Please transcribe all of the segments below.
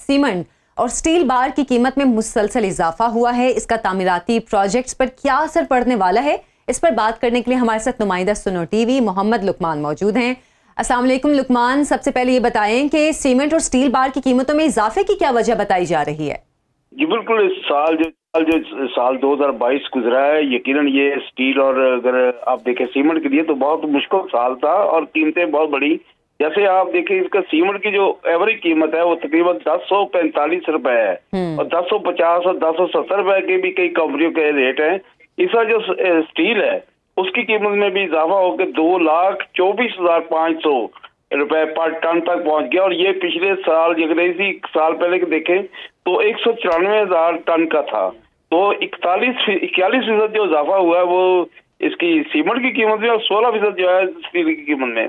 Cement और steel bar की कीमत में मुसलसल इजाफा हुआ है। इसका तामीराती प्रोजेक्ट्स पर क्या असर पड़ने वाला है, इस पर बात करने के लिए हमारे साथ नुमाइंदा सुनो टीवी मोहम्मद लुकमान मौजूद हैं। अस्सलाम वालेकुम लुकमान, सबसे पहले ये बताएं कि सीमेंट और स्टील बार की कीमतों में इजाफे की क्या वजह बताई जा रही है? जी बिल्कुल, इस साल 2022 गुजरा है, यकीनन ये स्टील और अगर आप देखें सीमेंट के लिए तो बहुत मुश्किल साल था और कीमतें बहुत बड़ी। जैसे आप देखें, इसका सीमेंट की जो एवरेज कीमत है वो तकरीबन 1045 रुपए है और 1050 और 1070 रुपए के भी कई कंपनियों के रेट हैं। इसका जो स्टील है उसकी कीमत में भी इजाफा होकर 2,24,500 रुपए पर टन तक पहुंच गया और ये पिछले साल अगर इसी साल पहले के देखें तो 194,000 टन का था। तो 41% जो इजाफा हुआ है वो इसकी सीमेंट की कीमत में और 16% जो है स्टील की कीमत में।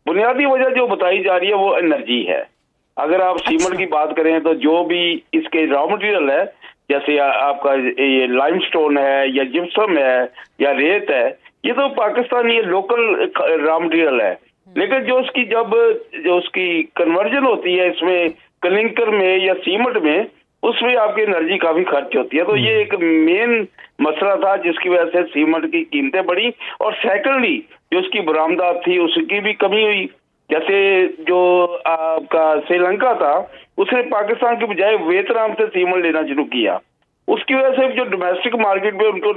बुनियादी वजह जो बताई जा रही है वो एनर्जी है। अगर आप सीमेंट की बात करें तो जो भी इसके रॉ मटेरियल है, जैसे आपका ये लाइमस्टोन है या जिप्सम है या रेत है, ये तो पाकिस्तानी ये लोकल रॉ मटेरियल है। लेकिन जो उसकी कन्वर्जन होती है इसमें क्लिंकर में या सीमेंट में, उसमें आपकी एनर्जी काफी खर्च होती है। तो ये एक मेन मसला था जिसकी वजह से सीमेंट की कीमतें बढ़ी। और सेकेंडली जो उसकी बरामदात थी उसकी भी कमी हुई। जैसे जो आपका श्रीलंका था उसने पाकिस्तान के बजाय वियतनाम से सीमेंट लेना शुरू किया। उसकी वजह से जो डोमेस्टिक मार्केट में उनको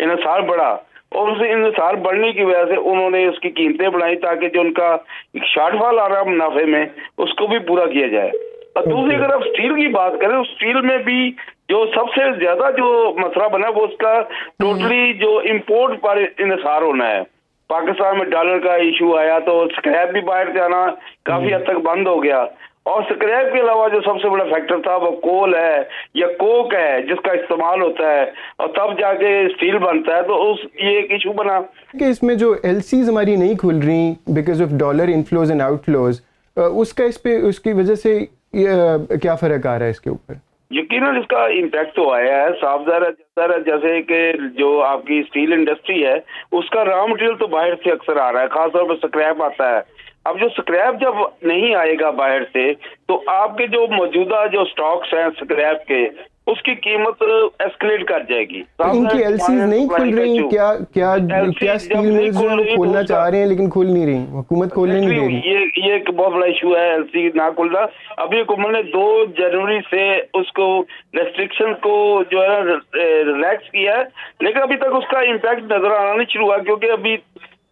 इन्हिसार बढ़ा और उस इन्हिसार बढ़ने की वजह से उन्होंने उसकी कीमतें बढ़ाई ताकि जो उनका एक शॉर्टफॉल आ रहा मुनाफे में उसको भी पूरा किया जाए। और दूसरी अगर आप स्टील की बात करें, स्टील में भी जो सबसे ज्यादा जो मसला बना वो उसका टोटली जो इंपोर्ट पर इन्हिसार होना है। पाकिस्तान में डॉलर का इशू आया तो स्क्रैप भी बाहर से आना काफी हद तक बंद हो गया। और स्क्रैप के अलावा जो सबसे बड़ा फैक्टर था वो कोल है या कोक है जिसका इस्तेमाल होता है और तब जाके स्टील बनता है। तो ये एक इशू बना कि इसमें जो एलसीज हमारी नहीं खुल रही because of dollar inflows and outflows, उसका इस पे उसकी वजह से क्या फर्क आ रहा है इसके ऊपर? यकीनन इसका इम्पैक्ट तो आया है साफ ज़ाहिर। जैसे कि जो आपकी स्टील इंडस्ट्री है उसका रॉ मटेरियल तो बाहर से अक्सर आ रहा है, खासतौर पर स्क्रैप आता है। अब जो स्क्रैप जब नहीं आएगा बाहर से तो आपके जो मौजूदा जो स्टॉक्स हैं स्क्रैप के उसकी कीमत एस्केलेट कर जाएगी। तो इनकी एलसीज नहीं खुल रही, क्या स्टील मिल्स खोलना चाह रहे हैं लेकिन खुल नहीं रही, हुकूमत खोलने नहीं दे रही। ये एक बहुत बड़ा इशू है एलसी ना खुलना। अभी हुकूमत ने 2 जनवरी से उसको रेस्ट्रिक्शन को जो है रिलैक्स किया है, लेकिन अभी तक उसका इम्पैक्ट नजर आना नहीं शुरू हुआ क्योंकि अभी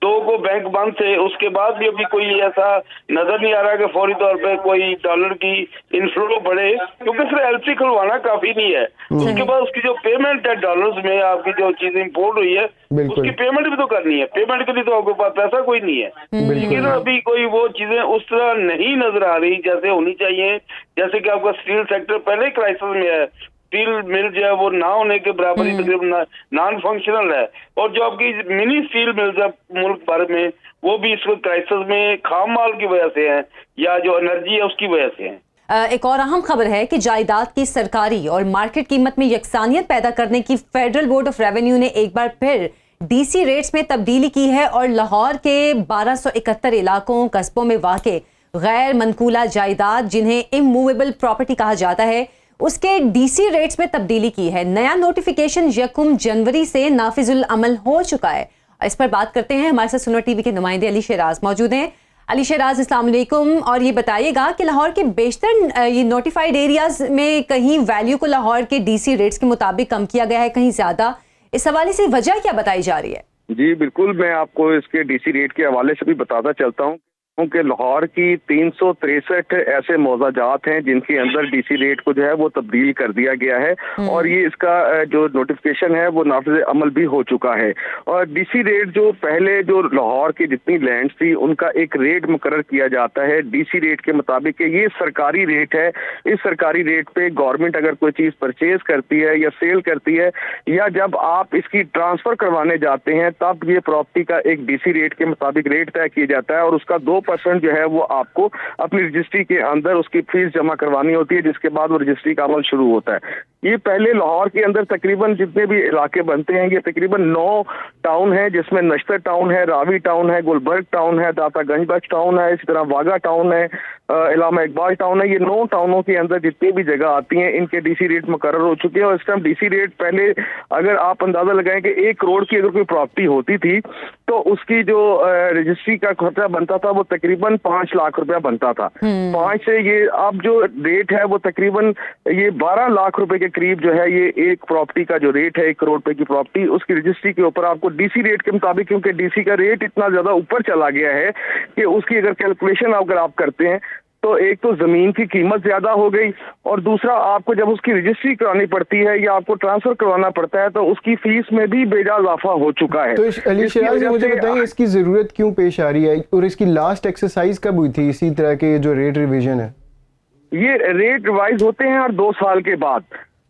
2 को बैंक बंद थे। उसके बाद भी अभी कोई ऐसा नजर नहीं आ रहा कि फौरी तौर पे कोई डॉलर की इनफ्लो बढ़े, क्योंकि सिर्फ एलसी खुलवाना काफी नहीं है। उसके बाद उसकी जो पेमेंट है डॉलर्स में, आपकी जो चीज इंपोर्ट हुई है उसकी पेमेंट भी तो करनी है। पेमेंट के लिए तो आपके पास पैसा कोई नहीं है। लेकिन अभी कोई वो चीजें उस तरह नहीं नजर आ रही जैसे होनी चाहिए। जैसे कि आपका स्टील सेक्टर पहले ही क्राइसिस में है, स्टील मिल जो है वो ना होने के बराबर ही तकरीबन नॉन फंक्शनल है। और जो आपकी मिनी स्टील मिल्स है मुल्क भर में वो भी इस वक्त क्राइसिस में खाम माल की वजह से है या जो एनर्जी है उसकी वजह से है। एक और अहम खबर है कि जायदाद की सरकारी और मार्केट कीमत में यकसानियत पैदा करने की फेडरल बोर्ड ऑफ रेवेन्यू ने एक बार फिर डीसी रेट्स में तब्दीली की है और लाहौर के 1271 इलाकों कस्बों में वाक़े गैर मनकूला जायदाद जिन्हें इमूवेबल प्रॉपर्टी कहा जाता है उसके डीसी रेट्स में तब्दीली की है। नया नोटिफिकेशन 1 जनवरी से नाफिजुल अमल हो चुका है। इस पर बात करते हैं, हमारे साथ सुनो टीवी के नुमाइंदे अली शेराज मौजूद हैं। अली शेराज, अस्सलाम वालेकुम। और ये बताइएगा कि लाहौर के बेशतर ये नोटिफाइड एरियाज में कहीं वैल्यू को लाहौर के डीसी रेट्स के मुताबिक कम किया गया है, कहीं ज्यादा। इस हवाले से वजह क्या बताई जा रही है? जी बिल्कुल, मैं आपको इसके डीसी रेट के हवाले से भी बताता चलता हूँ कि लाहौर की 363 ऐसे मौजाजात हैं जिनके अंदर डीसी रेट को जो है वो तब्दील कर दिया गया है और ये इसका जो नोटिफिकेशन है वो नाफिज अमल भी हो चुका है। और डीसी रेट जो पहले जो लाहौर की जितनी लैंड थी उनका एक रेट मुकर्रर किया जाता है डीसी रेट के मुताबिक कि ये सरकारी रेट है। इस सरकारी रेट पे गवर्नमेंट अगर कोई चीज़ परचेज करती है या सेल करती है या जब आप इसकी ट्रांसफ़र करवाने जाते हैं तब ये प्रॉपर्टी का एक डीसी रेट के मुताबिक रेट तय किया जाता है और उसका 2 2% जो है वो आपको अपनी रजिस्ट्री के अंदर उसकी फीस जमा करवानी होती है, जिसके बाद वो रजिस्ट्री का अमल शुरू होता है। ये पहले लाहौर के अंदर तकरीबन जितने भी इलाके बनते हैं, ये तकरीबन 9 टाउन है, जिसमें नश्तर टाउन है, रावी टाउन है, गुलबर्ग टाउन है, दातागंज बख्श टाउन है, इसी तरह वागा टाउन है, इलामा इकबाल टाउन है। ये 9 टाउनों के अंदर जितनी भी जगह आती हैं, इनके डीसी रेट मुकर्रर हो चुके हैं। और इस टाइम डीसी रेट पहले अगर आप अंदाजा लगाएं कि 1 करोड़ की अगर कोई प्रॉपर्टी होती थी तो उसकी जो रजिस्ट्री का खर्चा बनता था वो तकरीबन 5 लाख रुपया बनता था। 5 से ये अब जो रेट है वो तकरीबन ये 12 लाख रुपए के करीब जो है ये एक प्रॉपर्टी का जो रेट है, 1 करोड़ रुपए की प्रॉपर्टी, उसकी रजिस्ट्री के ऊपर आपको डीसी रेट के मुताबिक, क्योंकि डीसी का रेट इतना ज्यादा ऊपर चला गया है कि उसकी अगर कैलकुलेशन अगर आप करते हैं तो एक तो जमीन की कीमत ज्यादा हो गई और दूसरा आपको जब उसकी रजिस्ट्री करानी पड़ती है या आपको ट्रांसफर करवाना पड़ता है तो उसकी फीस में भी बेजा इजाफा हो चुका है। तो अली शराज जी मुझे बताइए इसकी जरूरत क्यों पेश आ रही है और इसकी लास्ट एक्सरसाइज कब हुई थी इसी तरह के जो रेट रिवीजन है? ये रेट रिवाइज होते हैं हर 2 साल के बाद,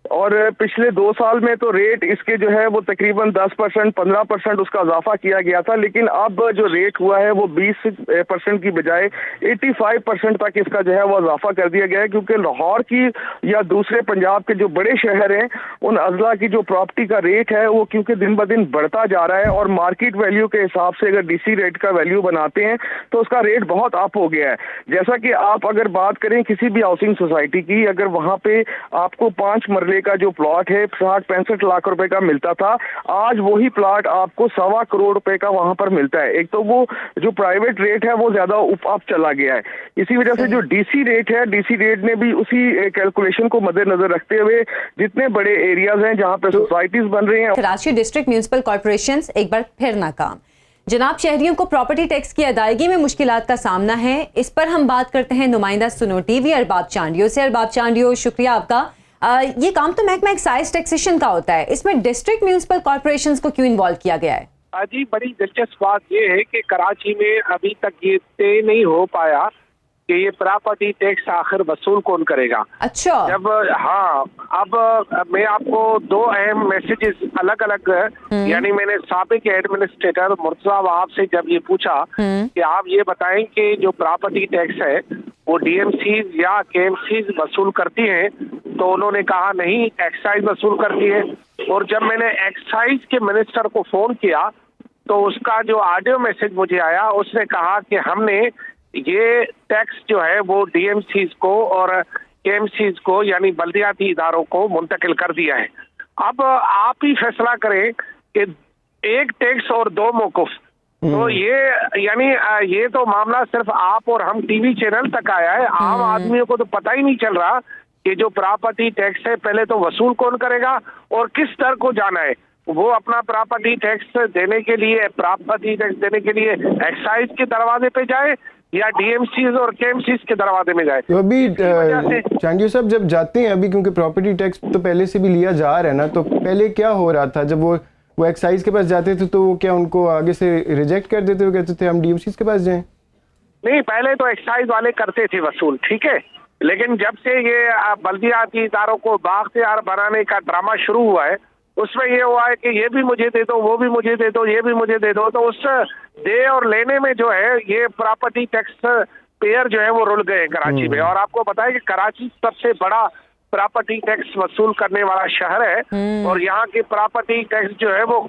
और पिछले 2 साल में तो रेट इसके जो है वो तकरीबन 10% 15% उसका इजाफा किया गया था, लेकिन अब जो रेट हुआ है वो 20% की बजाय 85% तक इसका जो है वो इजाफा कर दिया गया है, क्योंकि लाहौर की या दूसरे पंजाब के जो बड़े शहर हैं उन अजला की जो प्रॉपर्टी का रेट है वो क्योंकि दिन ब दिन बढ़ता जा रहा है और मार्केट वैल्यू के हिसाब से अगर डीसी रेट का वैल्यू बनाते हैं तो उसका रेट बहुत अप हो गया है। जैसा कि आप अगर बात करें किसी भी हाउसिंग सोसाइटी की, अगर वहां पे आपको 5 मरले का जो प्लॉट है 60-65 लाख रुपए का मिलता था, आज वही प्लॉट आपको 1.25 करोड़ रुपए का वहां पर मिलता है। एक तो वो जो प्राइवेट रेट है वो ज्यादा अप चला गया है। इसी वजह से जो डीसी रेट है, डीसी रेट ने भी उसी कैलकुलेशन को मद्देनजर रखते हुए जितने बड़े एरियाज हैं जहां पे सोसाइटीज बन रही हैं। कराची डिस्ट्रिक्ट म्यूनिसिपल कॉर्पोरेशन एक बार फिर नाकाम। जनाब, शहरियों को प्रॉपर्टी टैक्स की अदायगी में मुश्किलात का सामना है। इस पर हम बात करते हैं नुमाइंदा सुनो टीवी अरबाब चांडियो से। अरबाब चांडियो, शुक्रिया आपका। ये काम तो महकमा एक्साइज टैक्सेशन का होता है, इसमें डिस्ट्रिक्ट म्यूनिसिपल कॉर्पोरेशंस को क्यों इन्वॉल्व किया गया है? जी, बड़ी दिलचस्प बात ये है कि कराची में अभी तक ये तय नहीं हो पाया कि ये प्रॉपर्टी टैक्स आखिर वसूल कौन करेगा। अच्छा। जब अब मैं आपको 2 अहम मैसेजेस अलग अलग, यानी मैंने साबिक एडमिनिस्ट्रेटर मुर्तजा वहाब से जब ये पूछा कि आप ये बताएं कि जो प्रॉपर्टी टैक्स है वो डीएमसीज या केएमसीज वसूल करती हैं, तो उन्होंने कहा नहीं, एक्साइज वसूल करती है। और जब मैंने एक्साइज के मिनिस्टर को फोन किया तो उसका जो ऑडियो मैसेज मुझे आया, उसने कहा कि हमने ये टैक्स जो है वो डीएमसीज को और केएमसीज को यानी बल्दियाती इदारों को मुंतकिल कर दिया है। अब आप ही फैसला करें कि एक टैक्स और 2 मौकूफ, तो ये यानी ये तो मामला सिर्फ आप और हम टीवी चैनल तक आया है। आम आदमियों को तो पता ही नहीं चल रहा कि जो प्रॉपर्टी टैक्स है पहले तो वसूल कौन करेगा और किस दर को जाना है। वो अपना प्रॉपर्टी टैक्स देने के लिए एक्साइज के दरवाजे पे जाए या डीएमसीज और केएमसीज के दरवाजे में जाए। तो अभी चांडियो साहब जब जाते हैं अभी, क्योंकि प्रॉपर्टी टैक्स तो पहले से भी लिया जा रहा है ना, तो पहले क्या हो रहा था जब वो एक्साइज के पास जाते थे तो वो क्या उनको आगे से रिजेक्ट कर देते, वो कहते थे हम डीएमसीज के पास जाएं? नहीं, पहले तो एक्साइज वाले करते थे वसूल, ठीक है, लेकिन जब से ये बल्दियाती इदारों को बाख्तियार बनाने का ड्रामा शुरू हुआ है उसमें ये हुआ है कि ये भी मुझे दे दो, वो भी मुझे दे दो, ये भी मुझे दे दो, तो उस दे और लेने में जो है ये प्रॉपर्टी टैक्स पेयर जो है वो रुल गए कराची में। और आपको बताया कि कराची सबसे बड़ा प्रॉपर्टी टैक्स वसूल करने वाला शहर है और यहाँ की प्रॉपर्टी टैक्स जो है वो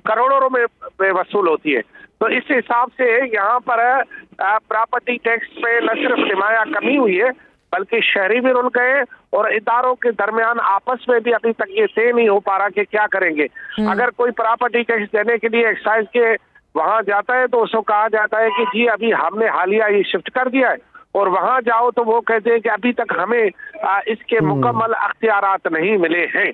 करोड़ों में वसूल होती है। तो इस हिसाब से यहाँ पर प्रॉपर्टी टैक्स पे न सिर्फ नुमाया कमी हुई है बल्कि शहरी भी रुल गए और इदारों के दरमियान आपस में भी अभी तक ये तय नहीं हो पा रहा कि क्या करेंगे। अगर कोई प्रॉपर्टी टैक्स देने के लिए एक्साइज के वहां जाता है तो उसको कहा जाता है कि जी अभी हमने हालिया ये शिफ्ट कर दिया है, और वहां जाओ तो वो कहते हैं कि अभी तक हमें इसके मुकम्मल अख्तियारात नहीं मिले हैं।